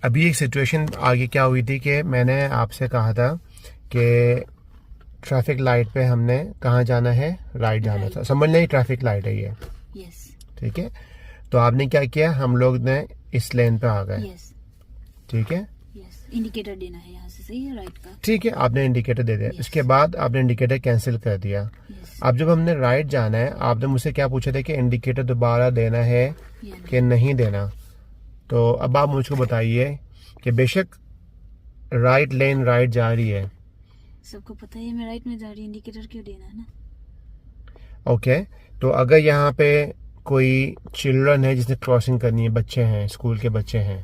अभी एक सिचुएशन आगे क्या हुई थी कि मैंने आपसे कहा था कि ट्रैफिक लाइट पे हमने कहाँ जाना है, राइट जाना था। समझ नहीं, ट्रैफिक लाइट है ये। यस। ठीक है, तो आपने क्या किया, हम लोग ने इस लेन पे आ गए। यस। ठीक है, यस, इंडिकेटर देना है यहाँ से, सही है, राइट का। ठीक है, आपने इंडिकेटर दे दिया। Yes. इसके बाद आपने इंडिकेटर कैंसिल कर दिया। यस। अब जब हमने राइट जाना है, आपने मुझसे क्या पूछा था कि इंडिकेटर दोबारा देना है कि नहीं देना। तो अब आप मुझको बताइए कि बेशक राइट लेन राइट जा रही है, सबको पता है मैं राइट में जा रही हूँ, इंडिकेटर क्यों देना है ना। ओके, तो अगर यहाँ पे कोई चिल्ड्रन है जिसने क्रॉसिंग करनी है, बच्चे हैं, स्कूल के बच्चे हैं,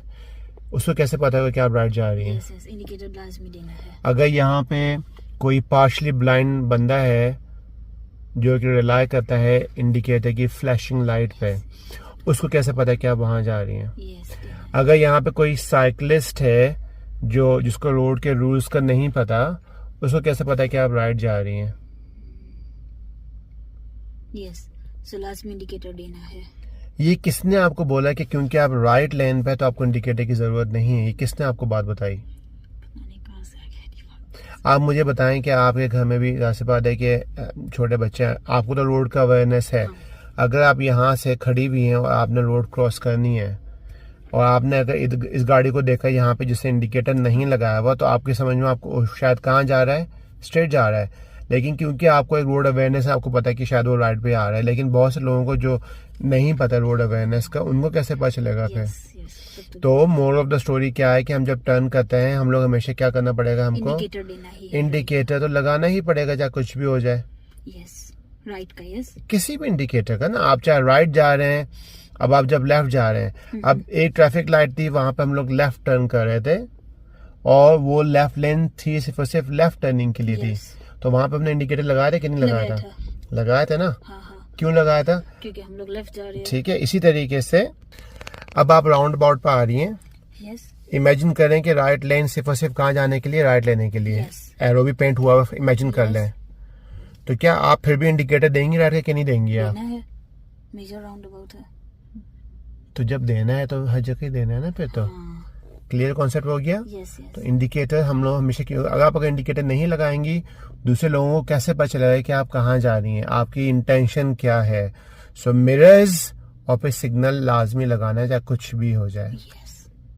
उसको कैसे पता होगा कि आप राइट जा रही हैं? यस यस, इंडिकेटर लाजमी देना है। अगर यहाँ पे कोई पार्शली ब्लाइंड बंदा है जो कि रिलाई करता है इंडिकेटर की फ्लैशिंग लाइट पे, उसको कैसे पता है कि आप वहाँ जा रही हैं? यस। अगर यहाँ पे कोई साइकिलिस्ट है जो जिसको रोड के रूल्स का नहीं पता, उसको कैसे पता है कि आप राइट जा रही हैं? यस, सो लाजमी इंडिकेटर देना है। ये किसने आपको बोला कि क्योंकि आप राइट लेन पे तो आपको इंडिकेटर की जरूरत नहीं है? ये किसने आपको बात बताई? मैंने कहाँ से आ गया दिमाग। आप मुझे बताएं कि आपके घर में भी जाहिर सी बात है कि छोटे बच्चे हैं, आपको तो रोड का अवेयरनेस है। अगर आप यहाँ से खड़ी हुई हैं और आपने रोड क्रॉस करनी है और आपने अगर इस गाड़ी को देखा यहाँ पे जिससे इंडिकेटर नहीं लगाया हुआ, तो आपकी समझ में आपको शायद कहाँ जा रहा है, स्ट्रेट जा रहा है। लेकिन क्योंकि आपको एक रोड अवेयरनेस है, आपको पता है कि शायद वो राइट पे आ रहा है, लेकिन बहुत से लोगों को जो नहीं पता रोड अवेयरनेस का, उनको कैसे पता चलेगा फिर? तो मोरल ऑफ द स्टोरी क्या है कि हम जब टर्न करते हैं, हम लोग हमेशा क्या करना पड़ेगा, हमको इंडिकेटर देना ही है। इंडिकेटर तो लगाना ही पड़ेगा, चाहे कुछ भी हो जाए। यस, राइट का। यस, किसी भी इंडिकेटर का ना, आप चाहे राइट जा रहे हैं, अब आप जब लेफ्ट जा रहे हैं, अब एक ट्रैफिक लाइट थी, वहां पे हम लोग लेफ्ट टर्न कर रहे थे और वो लेफ्ट लेन थी सिर्फ और सिर्फ लेफ्ट टर्निंग के लिए थी, तो वहां पे हमने इंडिकेटर लगाया था कि नहीं लगाया था? लगाया था ना। हाँ हाँ, क्यों लगाया था? क्योंकि हम लोग लेफ्ट जा रहे हैं। ठीक है, इसी तरीके से अब आप राउंड अबाउट पर आ रही हैं। यस। इमेजिन करें कि राइट लेन सिर्फ और सिर्फ कहाँ जाने के लिए, राइट लेने के लिए। Yes. एरो भी पेंट हुआ हुआ इमेजिन कर लें, तो क्या आप फिर भी इंडिकेटर देंगी राइट का कि नहीं देंगी आप? देना है, मेजर राउंड अबाउट है। तो जब देना है तो हर जगह देना है ना फिर तो। क्लियर कॉन्सेप्ट हो गया? Yes yes. तो इंडिकेटर हम लोग हमेशा अगर आप इंडिकेटर नहीं लगाएंगी, दूसरे लोगों को कैसे पता चलेगा कि आप कहाँ जा रही हैं, आपकी इंटेंशन क्या है? सो मिरर्स और फिर सिग्नल लाजमी लगाना है, चाहे कुछ भी हो जाए।